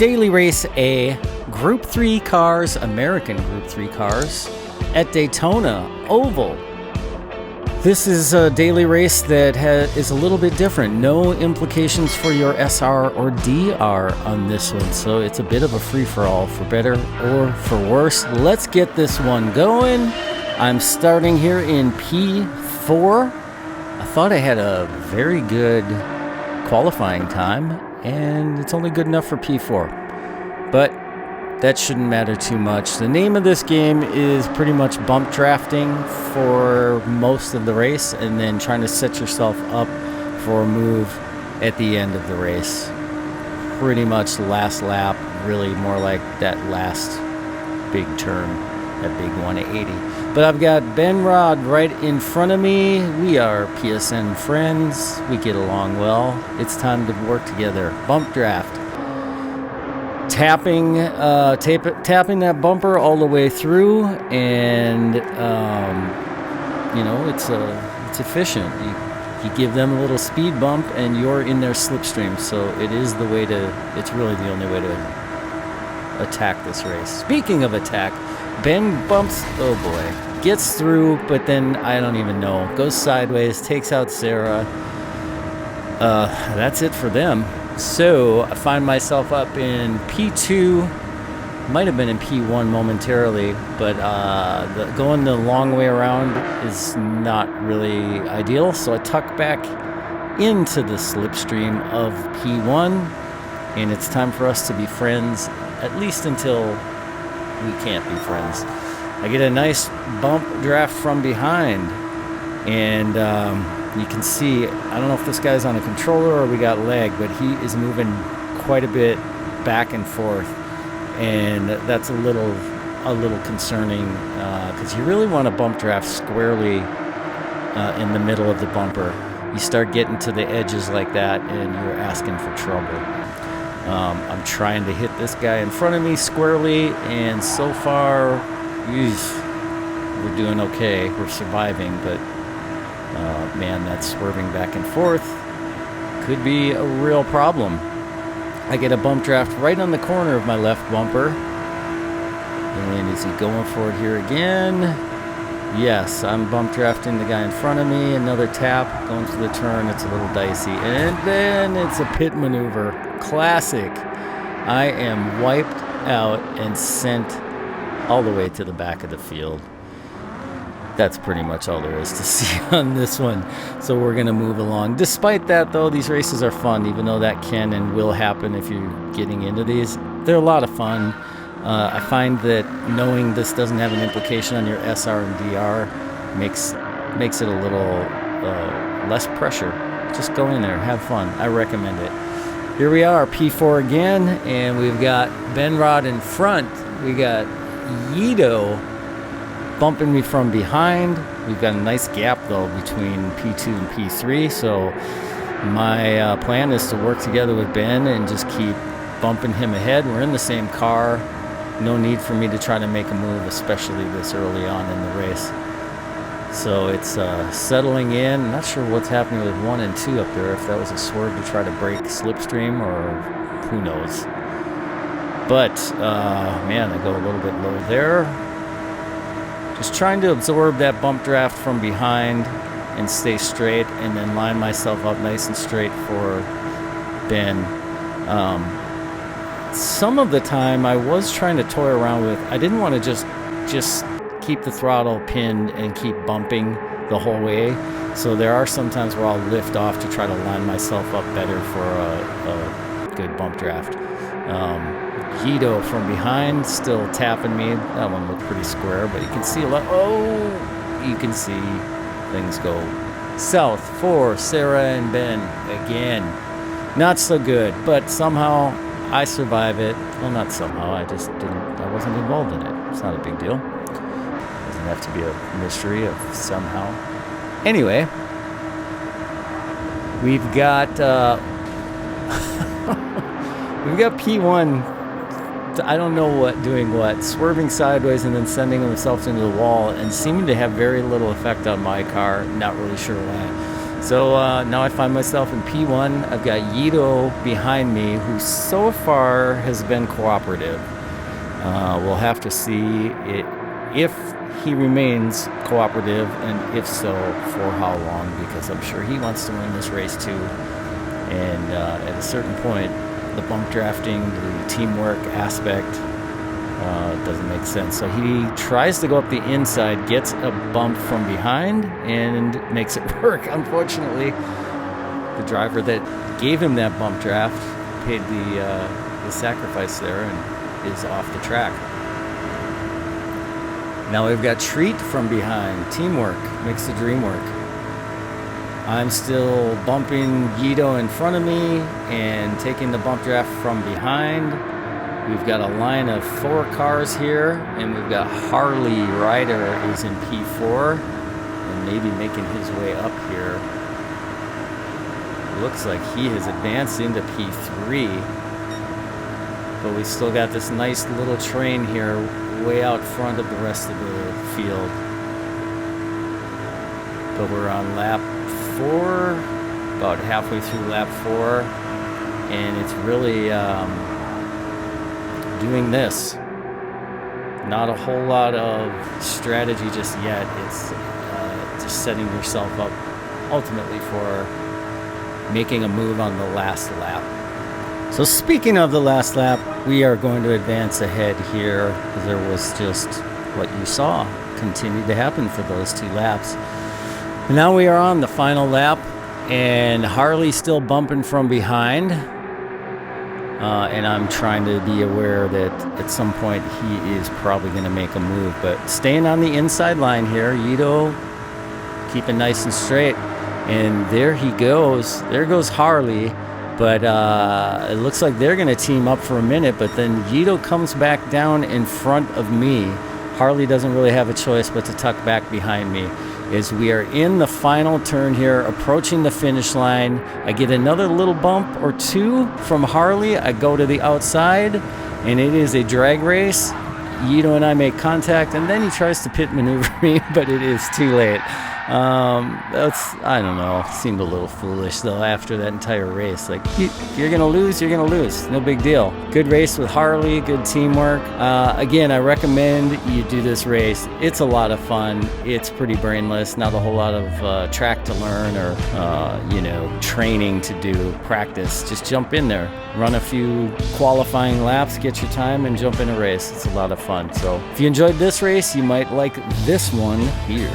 Daily Race A, Group 3 cars, American Group 3 cars, at Daytona Oval. This is a daily race that is a little bit different. No implications for your SR or DR on this one, so it's a bit of a free-for-all, for better or for worse. Let's get this one going. I'm starting here in P4. I thought I had a very good qualifying time, and it's only good enough for P4. But that shouldn't matter too much. The name of this game is pretty much bump drafting for most of the race, and then trying to set yourself up for a move at the end of the race. Pretty much last lap, really more like that last big turn, that big 180. But I've got Ben Rod right in front of me. We are PSN friends. We get along well. It's time to work together. Bump draft. Tapping that bumper all the way through, and you know, it's efficient. You give them a little speed bump, and you're in their slipstream. So it is the way to. It's really the only way to attack this race. Speaking of attack, Ben bumps. Oh boy, gets through, but then I don't even know. Goes sideways, takes out Sarah. That's it for them. So I find myself up in P2, might have been in P1 momentarily, but going the long way around is not really ideal. So I tuck back into the slipstream of P1, and it's time for us to be friends, at least until we can't be friends. I get a nice bump draft from behind, and you can see, I don't know if this guy's on a controller or we got lag, but he is moving quite a bit back and forth, and that's a little concerning, because you really want to bump draft squarely in the middle of the bumper. You start getting to the edges like that, and you're asking for trouble. I'm trying to hit this guy in front of me squarely, and so far, we're doing okay. We're surviving, but man, that swerving back and forth could be a real problem. I get a bump draft right on the corner of my left bumper. And is he going for it here again? Yes, I'm bump drafting the guy in front of me. Another tap, going for the turn. It's a little dicey. And then it's a pit maneuver. Classic. I am wiped out and sent all the way to the back of the field. That's pretty much all there is to see on this one. So we're going to move along. Despite that, though, these races are fun, even though that can and will happen if you're getting into these. They're a lot of fun. I find that knowing this doesn't have an implication on your SR and DR makes it a little less pressure. Just go in there, have fun. I recommend it. Here we are, P4 again, and we've got Ben Rod in front. We got Yido bumping me from behind. We've got a nice gap, though, between P2 and P3, so my plan is to work together with Ben and just keep bumping him ahead. We're in the same car. No need for me to try to make a move, especially this early on in the race. So it's settling in. I'm not sure what's happening with 1 and 2 up there, if that was a swerve to try to break slipstream or who knows. But, man, I go a little bit low there. Just trying to absorb that bump draft from behind and stay straight, and then line myself up nice and straight for Ben. Some of the time I was trying to toy around with, I didn't want to just keep the throttle pinned and keep bumping the whole way. So there are some times where I'll lift off to try to line myself up better for a good bump draft. Guido from behind still tapping me. That one looked pretty square, but you can see a lot. Oh, you can see things go south for Sarah and Ben again. Not so good, but somehow I survive it. Well, not somehow. I wasn't involved in it. It's not a big deal. Doesn't have to be a mystery of somehow. Anyway, we've got we've got P1. I don't know what, doing what, swerving sideways and then sending himself into the wall and seeming to have very little effect on my car. Not really sure why. So now I find myself in P1. I've got Yito behind me, who so far has been cooperative. We'll have to see if he remains cooperative, and if so, for how long, because I'm sure he wants to win this race too. And at a certain point, the bump drafting, the teamwork aspect doesn't make sense. So he tries to go up the inside, gets a bump from behind, and makes it work. Unfortunately, the driver that gave him that bump draft paid the sacrifice there and is off the track. Now we've got Treat from behind. Teamwork makes the dream work. I'm still bumping Yito in front of me and taking the bump draft from behind. We've got a line of 4 cars here, and we've got Harley Ryder is in P4 and maybe making his way up here. Looks like he has advanced into P3, but we still got this nice little train here way out front of the rest of the field. But we're on lap 4, about halfway through lap 4, and it's really doing this. Not a whole lot of strategy just yet. It's just setting yourself up ultimately for making a move on the last lap. So speaking of the last lap, we are going to advance ahead here, because there was just what you saw continue to happen for those 2 laps. And now we are on the final lap, and Harley's still bumping from behind. And I'm trying to be aware that at some point he is probably going to make a move. But staying on the inside line here, Yito keeping nice and straight. And there he goes. There goes Harley. But it looks like they're going to team up for a minute, but then Yito comes back down in front of me. Harley doesn't really have a choice but to tuck back behind me. As we are in the final turn here, approaching the finish line, I get another little bump or 2 from Harley. I go to the outside, and it is a drag race. Yito and I make contact, and then he tries to pit maneuver me, but it is too late. I don't know, seemed a little foolish though after that entire race. Like, if you're gonna lose, you're gonna lose, no big deal. Good race with Harley, good teamwork. Again, I recommend you do this race. It's a lot of fun. It's pretty brainless, not a whole lot of track to learn or training to do, practice. Just jump in there, run a few qualifying laps, get your time, and jump in a race. It's a lot of fun. So if you enjoyed this race, you might like this one here.